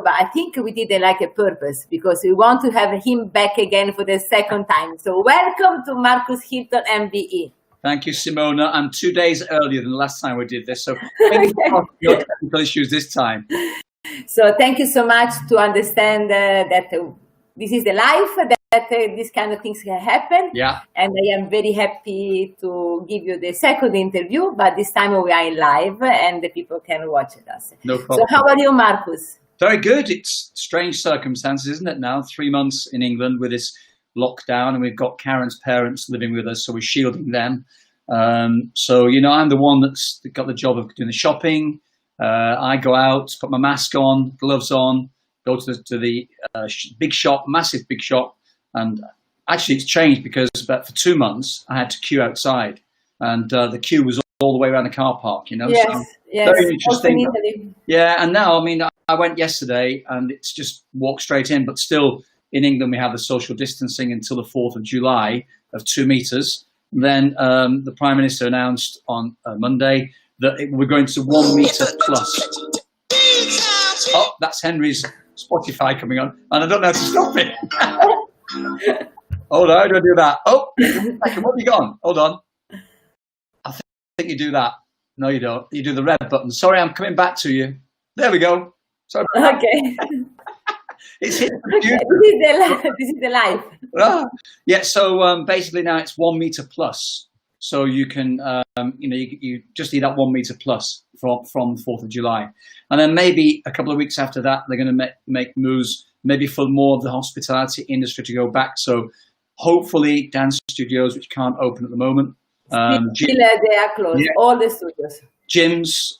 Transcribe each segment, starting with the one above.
but I think we did it like a purpose because we want to have him back again for the second time. So welcome to Marcus Hilton MBE. Thank you, Simona. I'm 2 days earlier than the last time we did this, so thank you for your technical issues this time. So thank you so much to understand that this is the life, that these kind of things can happen. Yeah. And I am very happy to give you the second interview, but this time we are in live and the people can watch us. No problem. So how are you, Marcus? Very good. It's strange circumstances, isn't it now? 3 months in England with this lockdown, and we've got Karen's parents living with us, so we're shielding them. So, you know, I'm the one that's got the job of doing the shopping. I go out, put my mask on, gloves on, go to the big shop, massive big shop. And actually it's changed because about for 2 months I had to queue outside, and the queue was all the way around the car park, you know. Yes, so yes. Very interesting. Yeah, and now, I mean, I went yesterday and it's just walk straight in, but still in England we have the social distancing until the 4th of July of 2 meters. And then the Prime Minister announced on Monday that we're going to 1 meter plus. Oh, that's Henry's Spotify coming on, and I don't know how to stop it. Hold on, how do I do that? Oh, what have you got on? Hold on. I think you do that. No, you don't. You do the red button. Sorry, I'm coming back to you. There we go. Sorry. Okay. It's hit. Okay. This is the life. Yeah. So basically now it's 1 meter plus. So you can, you know, you just need that 1 meter plus from the 4th of July, and then maybe a couple of weeks after that they're going to make moves. Maybe for more of the hospitality industry to go back. So hopefully dance studios, which can't open at the moment. They are closed, yeah. All the studios. Gyms,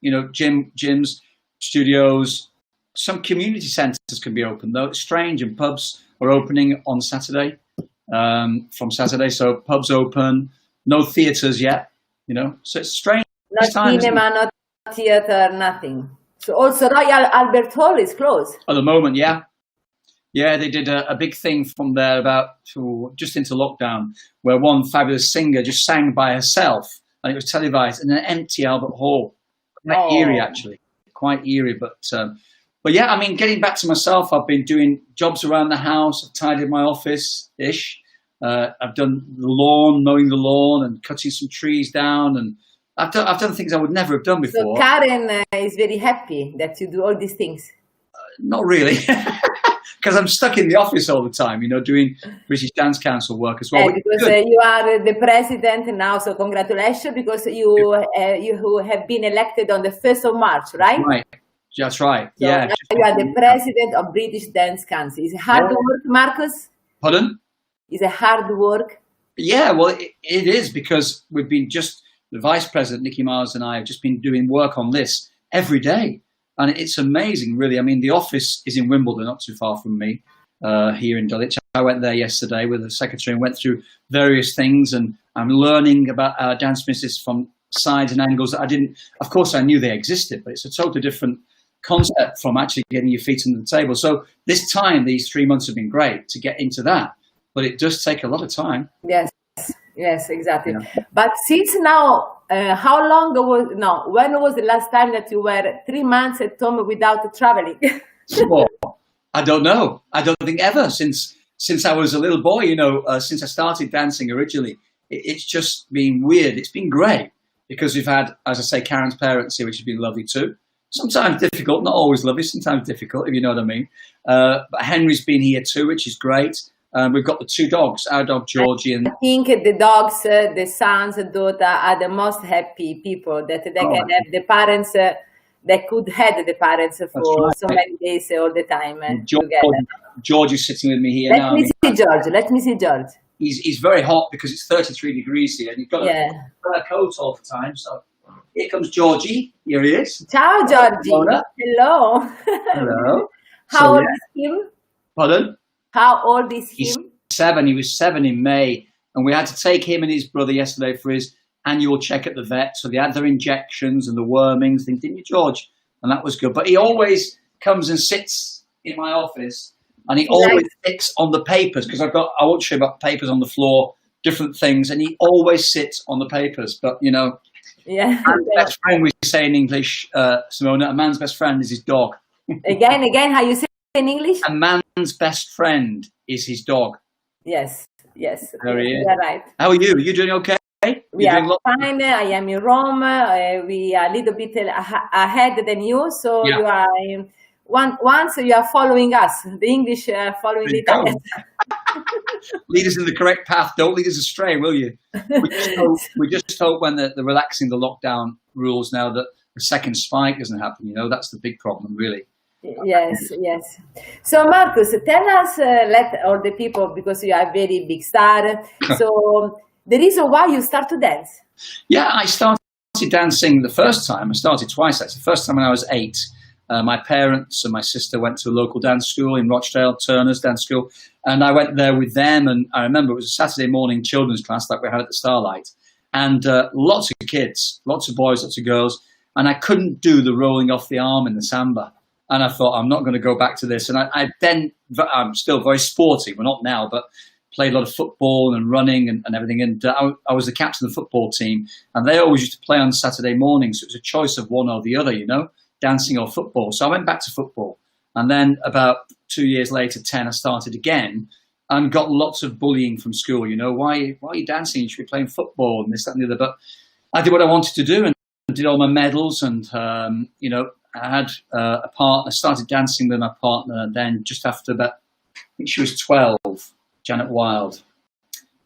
you know, gyms, studios, some community centres can be open though. It's strange, and pubs are opening on Saturday, from Saturday. So pubs open, no theatres yet, you know, so it's strange. Not cinema, not theatre, nothing. So also Royal Albert Hall is closed. At the moment, yeah. Yeah, they did a big thing from there just into lockdown, where one fabulous singer just sang by herself, and it was televised in an empty Albert Hall. Quite eerie, actually. Quite eerie, but yeah, I mean, getting back to myself, I've been doing jobs around the house. I've tidied my office-ish. I've done the lawn, mowing the lawn and cutting some trees down, and I've done things I would never have done before. So Karen is very happy that you do all these things. Not really, because I'm stuck in the office all the time, you know, doing British Dance Council work as well. Because you are the president now, so congratulations, because you have been elected on the 1st of March, right? Right, that's right. So yeah. You are the president of British Dance Council. Is it hard work, Marcus? Pardon? Is it hard work? Yeah, well, it is, because we've been the Vice President, Nicky Miles, and I have just been doing work on this every day. And it's amazing, really. I mean, the office is in Wimbledon, not too far from me, here in Dulwich. I went there yesterday with the secretary and went through various things. And I'm learning about our dance business from sides and angles that I didn't, of course, I knew they existed, but it's a totally different concept from actually getting your feet under the table. So this time, these 3 months have been great to get into that. But it does take a lot of time. Yes, exactly. Yeah. But since now, when was the last time that you were 3 months at home without traveling? Well, I don't know. I don't think ever since I was a little boy, you know, since I started dancing originally. It's just been weird. It's been great because we've had, as I say, Karen's parents here, which has been lovely too. Sometimes difficult, not always lovely, sometimes difficult, if you know what I mean. But Henry's been here too, which is great. We've got the 2 dogs, our dog Georgie, and I think the dogs, the sons, the daughter are the most happy people that they can have the parents. They could have the parents for so many days all the time together. George is sitting with me here now. Let me see George. He's very hot because it's 33 degrees here, and you've got to wear a coat all the time. So here comes Georgie. Here he is. Ciao, Georgie. Hello. Hello. How old is him? Pardon? How old is him? He's 7. He was 7 in May, and we had to take him and his brother yesterday for his annual check at the vet. So they had their injections and the wormings, didn't you, George? And that was good. But he always comes and sits in my office, and he always sits on the papers, because I won't show you about papers on the floor, different things, and he always sits on the papers. But, you know, yeah. Man's best friend, we say in English, Simona, a man's best friend is his dog. Again, how you say in English? A man's best friend is his dog. Yes. There he is. You're right. How are you? Are you doing okay? We are fine. I am in Rome. We are a little bit ahead than you. So you are once you are following us. The English are following the Italians. Lead us in the correct path. Don't lead us astray, will you? We just hope when they're relaxing the lockdown rules now that the second spike doesn't happen. You know, that's the big problem, really. Yes. So Marcus, tell us, let all the people, because you are a very big star. So the reason why you start to dance? Yeah, I started dancing the first time. I started twice. That's the first time when I was 8. My parents and my sister went to a local dance school in Rochdale, Turner's dance school, and I went there with them. And I remember it was a Saturday morning children's class like we had at the Starlight, and lots of kids, lots of boys, lots of girls, and I couldn't do the rolling off the arm in the samba. And I thought, I'm not going to go back to this. And I'm still very sporty. Well, not now, but played a lot of football and running and everything. And I was the captain of the football team. And they always used to play on Saturday mornings. So it was a choice of one or the other, you know, dancing or football. So I went back to football. And then about 2 years later, 10, I started again and got lots of bullying from school. You know, why are you dancing? You should be playing football and this, that, and the other. But I did what I wanted to do and did all my medals and, you know, I had a partner, started dancing with my partner, and then just after about, I think she was 12, Janet Wild.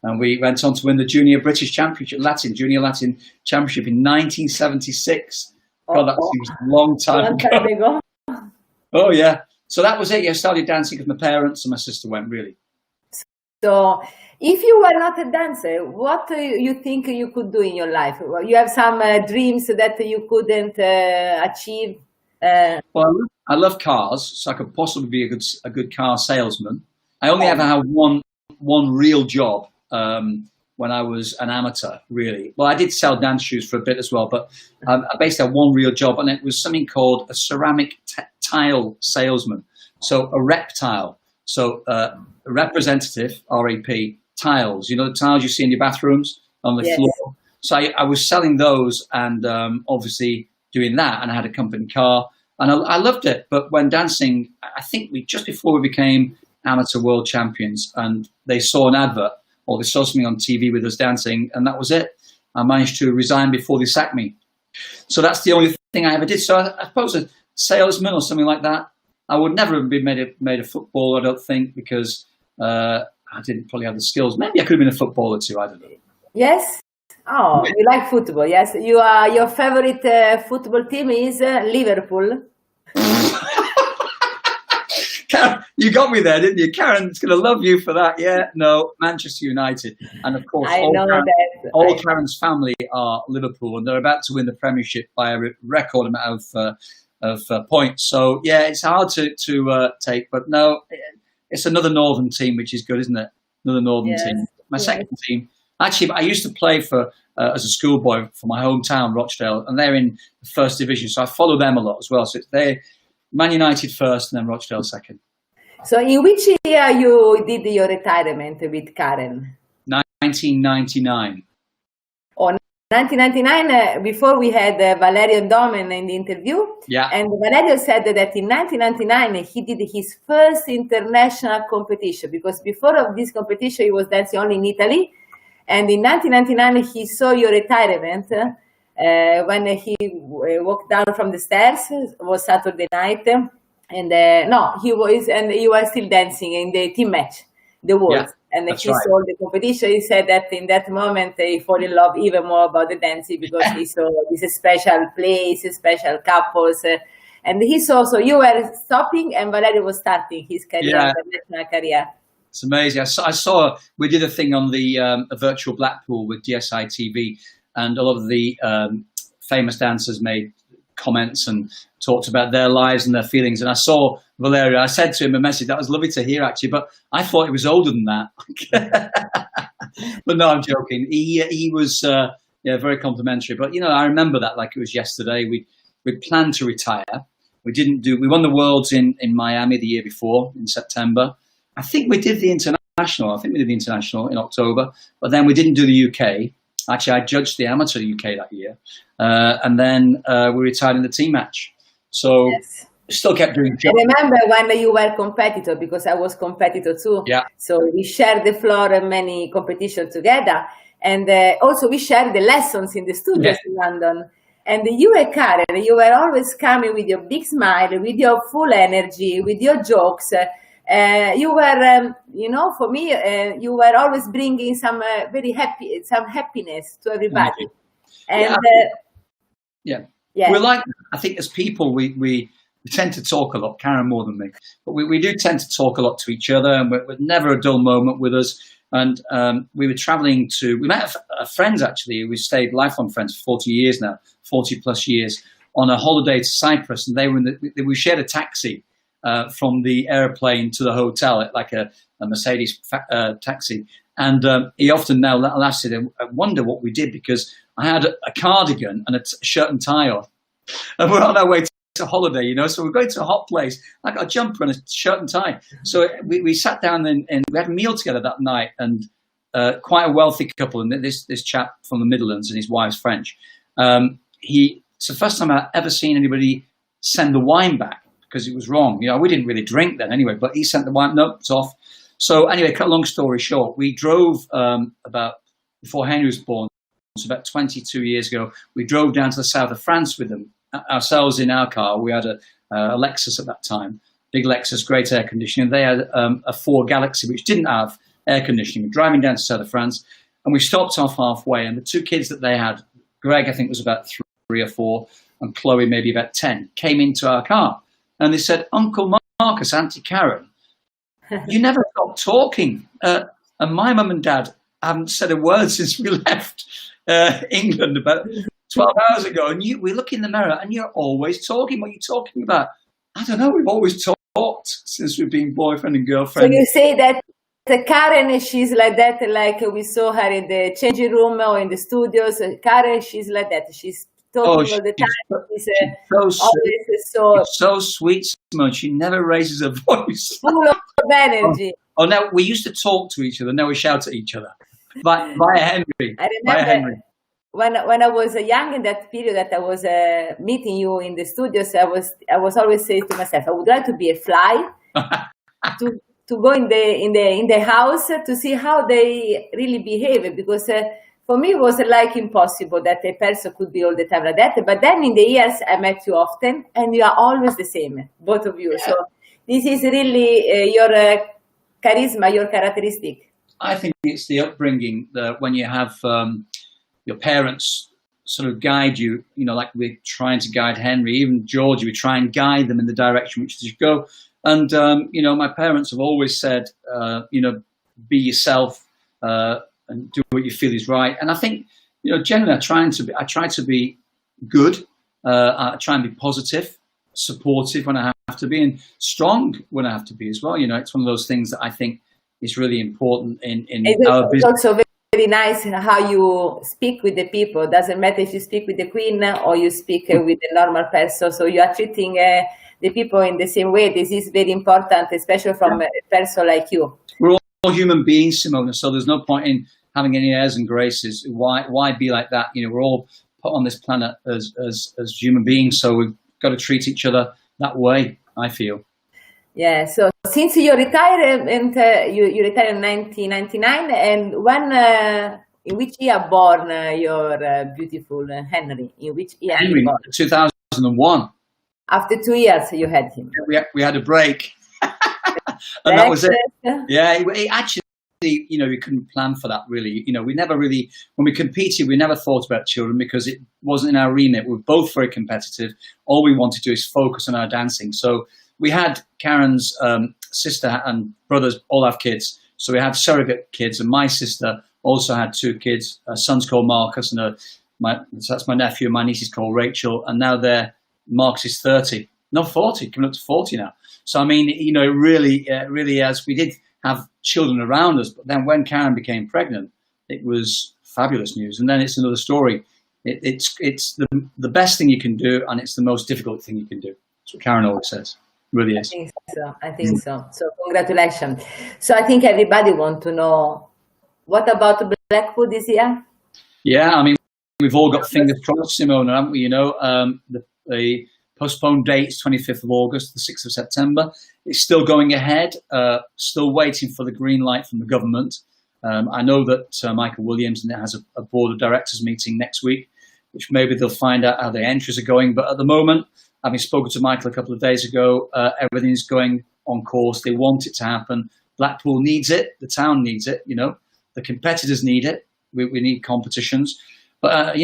And we went on to win the Junior British Championship, Junior Latin Championship in 1976. God, that seems a long time ago. Oh, yeah. So that was it. Yeah, I started dancing with my parents and my sister went, really. So if you were not a dancer, what do you think you could do in your life? Well, you have some dreams that you couldn't achieve? Well, I love cars, so I could possibly be a good car salesman. I only ever had one real job when I was an amateur, really. Well, I did sell dance shoes for a bit as well, but I basically had one real job, and it was something called a ceramic tile salesman. So a reptile, so a representative, R-E-P, tiles. You know the tiles you see in your bathrooms on the floor? So I was selling those and obviously doing that, and I had a company car, and I loved it. But when dancing, I think just before we became amateur world champions, and they saw an advert or they saw something on TV with us dancing, and that was it. I managed to resign before they sacked me. So that's the only thing I ever did. So I suppose a salesman or something like that. I would never have been made a footballer, I don't think, because I didn't probably have the skills. Maybe I could have been a footballer too, I don't know. Yes. Oh, you like football, yes. Your favorite football team is Liverpool. Karen, you got me there, didn't you? Karen's going to love you for that. Yeah, no, Manchester United. And of course, all Karen's family are Liverpool, and they're about to win the Premiership by a record amount of points. So, yeah, it's hard to take, but no, it's another northern team, which is good, isn't it? Another northern team. My second team. Actually, I used to play for as a schoolboy for my hometown, Rochdale, and they're in the first division, so I follow them a lot as well. So they're Man United first, and then Rochdale second. So, in which year you did your retirement with Karen? 1999. Oh, 1999. Before we had Valerio Domen in the interview, and Valerio said that in 1999 he did his first international competition, because before of this competition he was dancing only in Italy. And in 1999, he saw your retirement when he walked down from the stairs. It was Saturday night, and you were still dancing in the team match, the Worlds. And he saw the competition. He said that in that moment he fell in love even more about the dancing, because he saw this special place, special couples, and he saw. So you were stopping, and Valerio was starting his career, international career. It's amazing. I saw we did a thing on the a virtual Blackpool with DSI TV, and a lot of the famous dancers made comments and talked about their lives and their feelings. And I saw Valerio. I said to him a message that was lovely to hear, actually, but I thought he was older than that. But no, I'm joking. He was very complimentary. But I remember that like it was yesterday. We planned to retire. We didn't do. We won the Worlds in Miami the year before in September. I think we did the international. In October, but then we didn't do the UK. Actually, I judged the amateur UK that year, and then we retired in the team match. So still kept doing jobs. I remember when you were competitor, because I was competitor too. Yeah. So we shared the floor in many competitions together. And also we shared the lessons in the studios in London. And you and Karen, you were always coming with your big smile, with your full energy, with your jokes. You were, for me, you were always bringing some happiness to everybody. And we're like, I think as people, we tend to talk a lot, Karen more than me, but we do tend to talk a lot to each other, and we're never a dull moment with us. And we were traveling we met friends actually, we stayed lifelong friends for 40 years now, 40 plus years, on a holiday to Cyprus, and we shared a taxi from the airplane to the hotel, like a Mercedes taxi. And he often now laughs at it. I wonder what we did, because I had a cardigan and a shirt and tie on, and we're on our way to holiday, so we're going to a hot place. I got a jumper and a shirt and tie. So we sat down and we had a meal together that night, and quite a wealthy couple, and this chap from the Midlands, and his wife's French. It's the first time I've ever seen anybody send the wine back because it was wrong. We didn't really drink then anyway, but he sent the wine, no, it's off. So anyway, cut a long story short, we drove about before Henry was born, so about 22 years ago, we drove down to the south of France with them, ourselves in our car. We had a Lexus at that time, big Lexus, great air conditioning. They had a Ford Galaxy, which didn't have air conditioning. We're driving down to south of France, and we stopped off halfway, and the two kids that they had, Greg, I think, was about 3 or 4, and Chloe maybe about 10, came into our car, and they said, "Uncle Marcus, Auntie Karen, you never stopped talking, and my mum and dad haven't said a word since we left England about 12 hours ago, and we look in the mirror and you're always talking. What are you talking about?" I don't know, we've always talked since we've been boyfriend and girlfriend. So you say that Karen, she's like that, like we saw her in the changing room or in the studios. Karen, she's like that. She's talking all the time. She's so sweet, Simone. She never raises her voice. Full of energy. Oh, now we used to talk to each other. Now we shout at each other. Via Henry. I remember when I was young, in that period that I was meeting you in the studios, I was always saying to myself, I would like to be a fly, to go in the house to see how they really behave, because for me it was like impossible that a person could be all the time like that. But then in the years I met you often, and you are always the same, both of you. So this is really your charisma, your characteristic. I think it's the upbringing that when you have your parents sort of guide you, like we're trying to guide Henry, even Georgie, we try and guide them in the direction which they should go. And, my parents have always said, be yourself and do what you feel is right. And I think, generally I try to be good. I try and be positive, supportive when I have to be, and strong when I have to be as well. It's one of those things that I think is really important in our business. It's also very nice how you speak with the people. Doesn't matter if you speak with the Queen or you speak with a normal person. So you are treating the people in the same way. This is very important, especially from a person like you. We're all human beings, Simona, so there's no point in having any airs and graces. Why be like that? We're all put on this planet as human beings, so we've got to treat each other that way, I feel. Yeah, so since you retired, you retired in 1999, and when, in which year born your beautiful Henry? In which year? Henry, 2001. After 2 years, you had him. We had a break, and that was it. Yeah, it actually, we couldn't plan for that really. We never really, when we competed, we never thought about children because it wasn't in our remit. We were both very competitive. All we wanted to do is focus on our dancing. So we had Karen's sister and brothers all have kids. So we had surrogate kids, and my sister also had 2 kids. Her son's called Marcus, and that's my nephew, and my niece is called Rachel, and now Marcus is 30, no 40, coming up to 40 now. So I mean, really as we did have children around us, but then when Karen became pregnant, it was fabulous news. And then it's another story. It's the best thing you can do, and it's the most difficult thing you can do. That's what Karen always says. It really is. I think so. So congratulations. So I think everybody wants to know, what about Blackpool this year? Yeah, I mean, we've all got fingers crossed, Simona, haven't we? The postponed dates, 25th of August, the 6th of September. It's still going ahead, still waiting for the green light from the government. I know that Michael Williams has a board of directors meeting next week, which maybe they'll find out how the entries are going. But at the moment, having spoken to Michael a couple of days ago, everything's going on course. They want it to happen. Blackpool needs it. The town needs it. The competitors need it. We need competitions. But,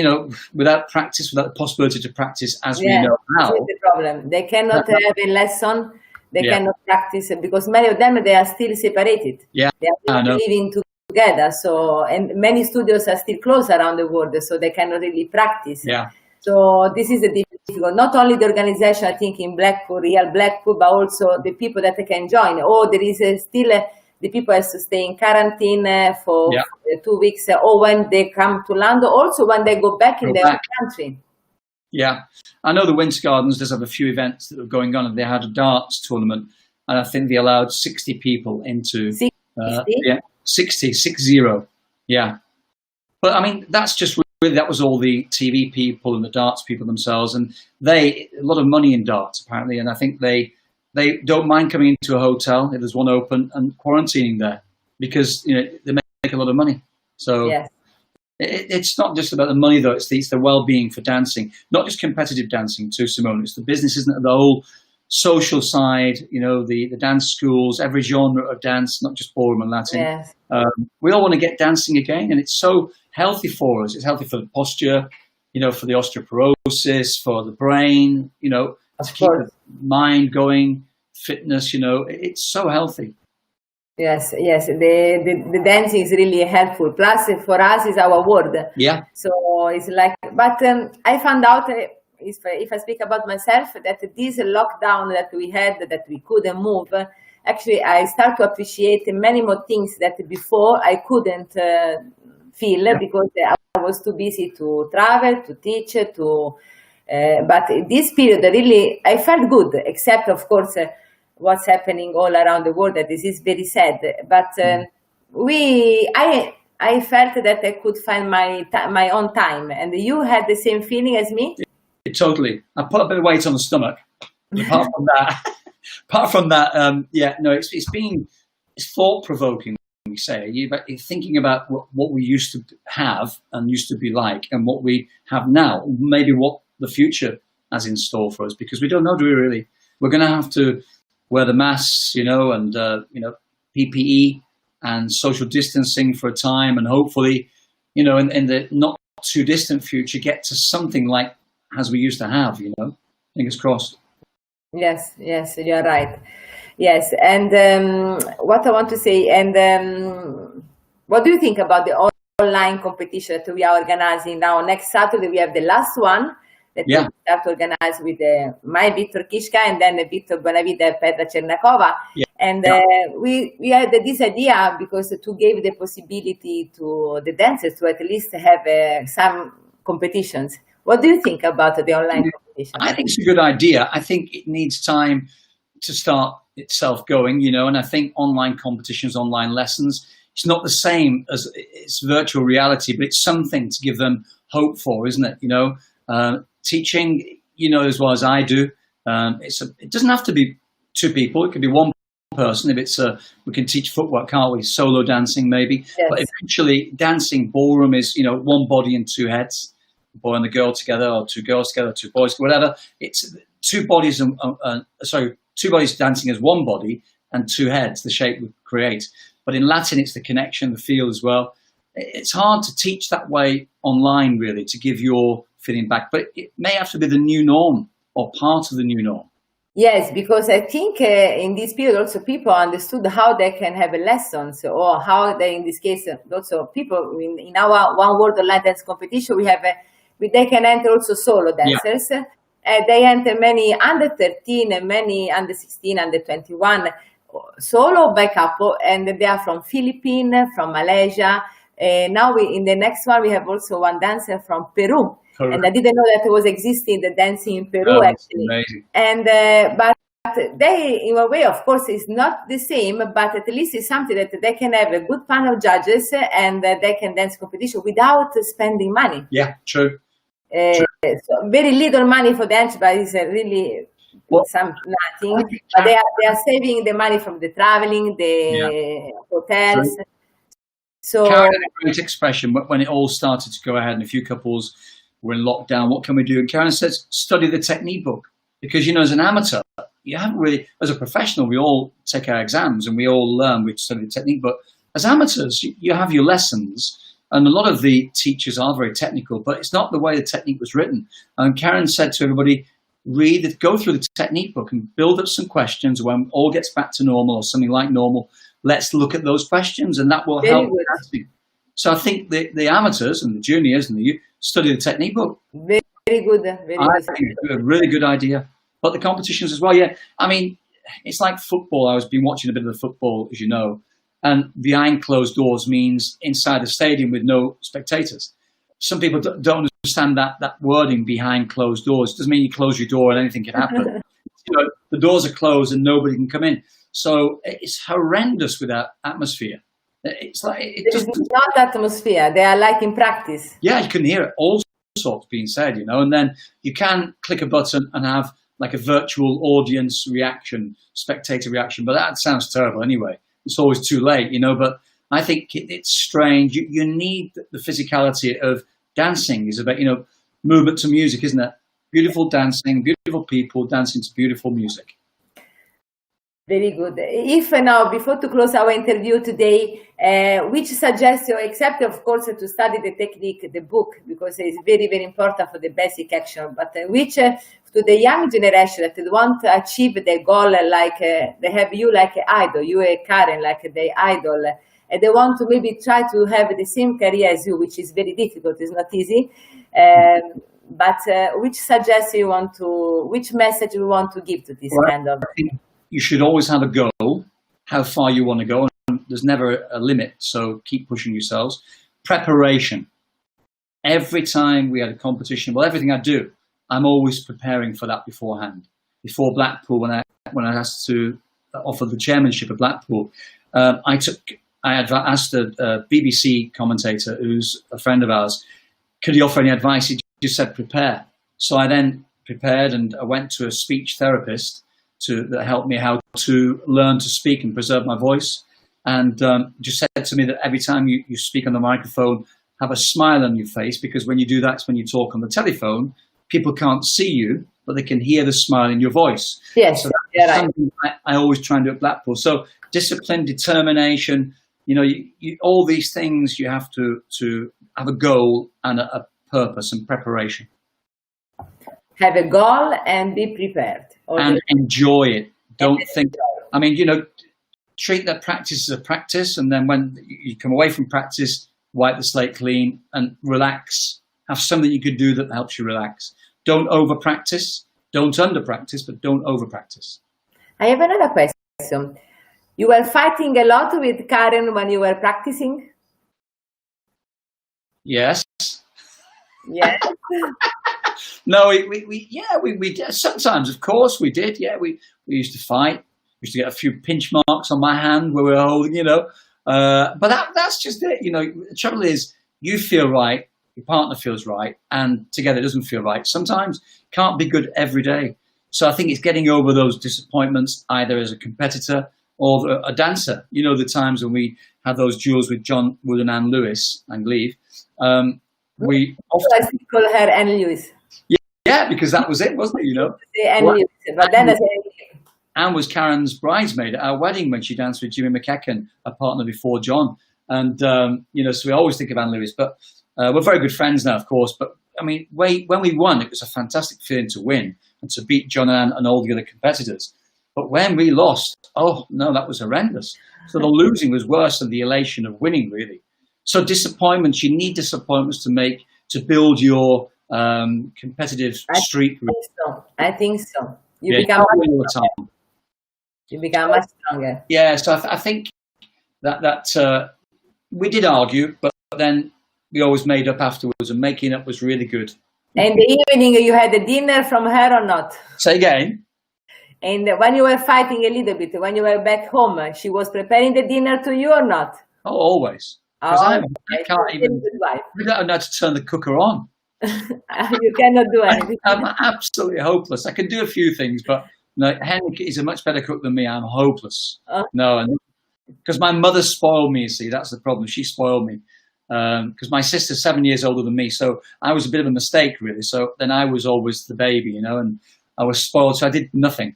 without practice, without the possibility to practice as we know how. That's the problem. They cannot have a lesson. They cannot practice because many of them, they are still separated. Yeah, they are not living together. So, and many studios are still closed around the world, so they cannot really practice. Yeah. So this is difficult. Not only the organization, I think, in Blackpool, real Blackpool, but also the people that can join. Or there is still the people have to stay in quarantine for 2 weeks, or when they come to London, also when they go back in their country. Yeah, I know the Winter Gardens does have a few events that are going on, and they had a darts tournament, and I think they allowed 60 people into 60, 60. Yeah, but I mean that's just really, that was all the TV people and the darts people themselves, and a lot of money in darts apparently, and I think they don't mind coming into a hotel if there's one open and quarantining there because they make a lot of money. So. Yes. It's not just about the money, though. It's the well-being for dancing, not just competitive dancing too, Simone. It's the business, isn't it? The whole social side, the dance schools, every genre of dance, not just ballroom and Latin. Yes. We all want to get dancing again, and it's so healthy for us. It's healthy for the posture, for the osteoporosis, for the brain, to keep the mind going, fitness, it's so healthy. Yes, the dancing is really helpful. Plus, for us, is our world. Yeah. So it's like, but I found out, if I speak about myself, that this lockdown that we had, that we couldn't move, actually, I start to appreciate many more things that before I couldn't feel because I was too busy to travel, to teach, but this period really, I felt good, except, of course, what's happening all around the world. That this is very sad, but I felt that I could find my own time, and you had the same feeling as me. Totally. I put a bit of weight on the stomach. Apart from that, it's thought provoking. We say you're thinking about what we used to have and used to be like, and what we have now. Maybe what the future has in store for us, because we don't know. Do we really? We're going to have to wear the masks, and PPE and social distancing for a time, and hopefully, in the not too distant future, get to something like as we used to have. Fingers crossed. Yes, you're right. Yes, and what I want to say, and what do you think about the online competition that we are organizing now? Next Saturday we have the last one. That we start to organize with my Victor Kishka and then Victor Bonavide Petra Chernakova. Yeah. And we had this idea because to give the possibility to the dancers to at least have some competitions. What do you think about the online competition? I think it's a good idea. I think it needs time to start itself going, and I think online competitions, online lessons, it's not the same as it's virtual reality, but it's something to give them hope for, isn't it? Teaching, as well as I do, it doesn't have to be two people. It could be one person. If it's we can teach footwork, can't we? Solo dancing, maybe. Yes. But eventually, dancing ballroom is, one body and two heads, a boy and a girl together, or two girls together, two boys, whatever. It's two bodies two bodies dancing as one body and two heads. The shape we create. But in Latin, it's the connection, the feel as well. It's hard to teach that way online, really, to give your feeling back, but it may have to be the new norm or part of the new norm. Yes, because I think in this period also people understood how they can have lessons, or how they, in this case, also people in our One World Online Dance competition, they can enter also solo dancers. Yeah. They enter many under 13 and many under 16, under 21, solo by couple, and they are from Philippines, from Malaysia. Now in the next one we have also one dancer from Peru. Correct. And I didn't know that it was existing, the dancing in Peru, actually. Amazing. And but they, in a way, of course, is not the same, but at least it's something that they can have a good panel of judges and they can dance competition without spending money. Yeah, true. True. So very little money for the entry, but it's really nothing. But they are saving the money from the traveling, the hotels. True. So Karen had a great expression when it all started to go ahead and a few couples were in lockdown. What can we do? And Karen says, study the technique book. Because, as an amateur, you haven't really, as a professional, we all take our exams and we all learn, we study the technique. But as amateurs, you have your lessons. And a lot of the teachers are very technical, but it's not the way the technique was written. And Karen said to everybody, go through the technique book and build up some questions. When all gets back to normal or something like normal, let's look at those questions, and that will help. So I think the amateurs and the juniors and the youth study the technique book. Very good. I think it's a really good idea. But the competitions as well, I mean, it's like football. I've been watching a bit of the football, as you know, and behind closed doors means inside the stadium with no spectators. Some people don't understand that wording, behind closed doors. It doesn't mean you close your door and anything can happen. The doors are closed and nobody can come in. So it's horrendous with that atmosphere. It's like it's not atmosphere. They are like in practice. Yeah, you can hear it, all sorts being said, and then you can click a button and have like a virtual audience reaction, spectator reaction. But that sounds terrible anyway. It's always too late, But I think it's strange. You need the physicality of dancing. Is about movement to music, isn't it? Beautiful dancing, beautiful people dancing to beautiful music. Very good. If now, before to close our interview today, which suggestion, except of course to study the technique, the book, because it's very, very important for the basic action, but which to the young generation that want to achieve the goal, like they have you like an idol, you and Karen like the idol, and they want to maybe try to have the same career as you, which is very difficult, it's not easy. But which suggestion which message you want to give to this kind of? You should always have a goal, how far you want to go. And there's never a limit, so keep pushing yourselves. Preparation. Every time we had a competition, everything I do, I'm always preparing for that beforehand. Before Blackpool, when I asked to offer the chairmanship of Blackpool, I had asked a BBC commentator who's a friend of ours, could he offer any advice? He just said prepare. So I then prepared and I went to a speech therapist that helped me how to learn to speak and preserve my voice, and just said to me that every time you speak on the microphone, have a smile on your face, because when you do that, it's when you talk on the telephone, people can't see you, but they can hear the smile in your voice. Yes, so that's something I always try and do at Blackpool. So discipline, determination, all these things, you have to have a goal and a purpose and preparation. Have a goal and be prepared. And enjoy it. Don't think, treat that practice as a practice, and then when you come away from practice, wipe the slate clean and relax. Have something you could do that helps you relax. Don't over practice, don't under practice, but don't over practice. I have another question. You were fighting a lot with Karen when you were practicing? Yes. Yes. No, we did. Sometimes, of course, we did. Yeah, we used to fight. We used to get a few pinch marks on my hand where we were holding, But that's just it. The trouble is, you feel right, your partner feels right, and together it doesn't feel right. Sometimes can't be good every day. So I think it's getting over those disappointments, either as a competitor or a dancer. The times when we had those duels with John Wood and Anne Lewis, I believe. We often call her Anne Lewis. Yeah, because that was it, wasn't it? Anne Lewis, but then Anne was Karen's bridesmaid at our wedding when she danced with Jimmy McEachen, a partner before John. And, so we always think of Anne Lewis. But we're very good friends now, of course. But, when we won, it was a fantastic feeling to win and to beat John and Anne and all the other competitors. But when we lost, oh, no, that was horrendous. So the losing was worse than the elation of winning, really. So disappointments, you need disappointments to build your competitive streak. I think so. You become much stronger. Yeah, so I think that we did argue, but then we always made up afterwards, and making up was really good. And the evening, you had a dinner from her or not? Say again? And when you were fighting a little bit, when you were back home, she was preparing the dinner to you or not? Oh, always. Because I don't know how to turn the cooker on. You cannot do anything. I'm absolutely hopeless. I can do a few things, but no, Henrik is a much better cook than me. I'm hopeless. No, because my mother spoiled me, you see, that's the problem. She spoiled me. Because my sister's 7 years older than me, so I was a bit of a mistake, really. So then I was always the baby, you know, and I was spoiled, so I did nothing.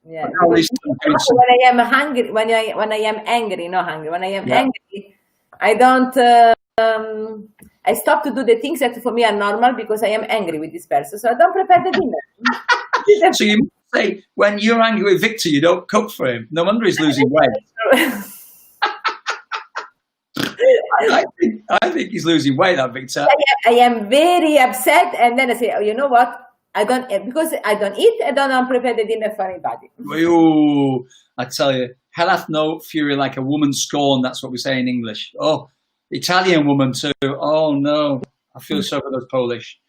Yeah. When I am hungry, when I am angry, not hungry. When I am angry, I don't. I stop to do the things that for me are normal because I am angry with this person. So I don't prepare the dinner. So you say when you're angry with Victor, you don't cook for him. No wonder he's losing weight. I think he's losing weight, that Victor. I am very upset, and then I say, oh, you know what? Because I don't eat. I don't prepare the dinner for anybody. Ooh, I tell you, hell hath no fury like a woman scorned. That's what we say in English. Oh, Italian woman too. Oh no, I feel so for those Polish.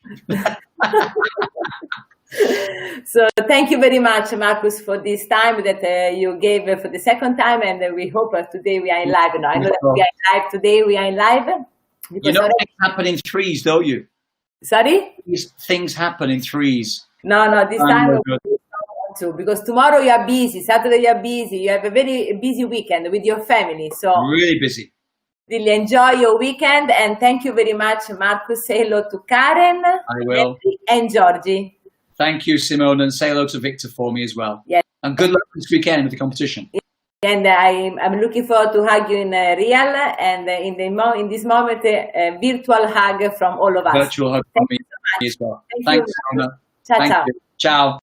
So thank you very much, Marcus, for this time that you gave for the second time, and we hope today we are in live. No, I know that we are in live today. We are in live. You know, things happen in threes, don't you? Sorry? These things happen in threes. No, this time we don't want to, because tomorrow you are busy, Saturday you are busy, you have a very busy weekend with your family. So really busy. Really enjoy your weekend, and thank you very much, Marcus. Say hello to Karen. I will. And Georgie. Thank you, Simone, and say hello to Victor for me as well. Yes. And good luck this weekend with the competition. And I'm looking forward to hug you in real, and in this moment, a virtual hug from all of us. Virtual hug from me as well. Thanks, Simone. Ciao, Thank ciao. you. Ciao.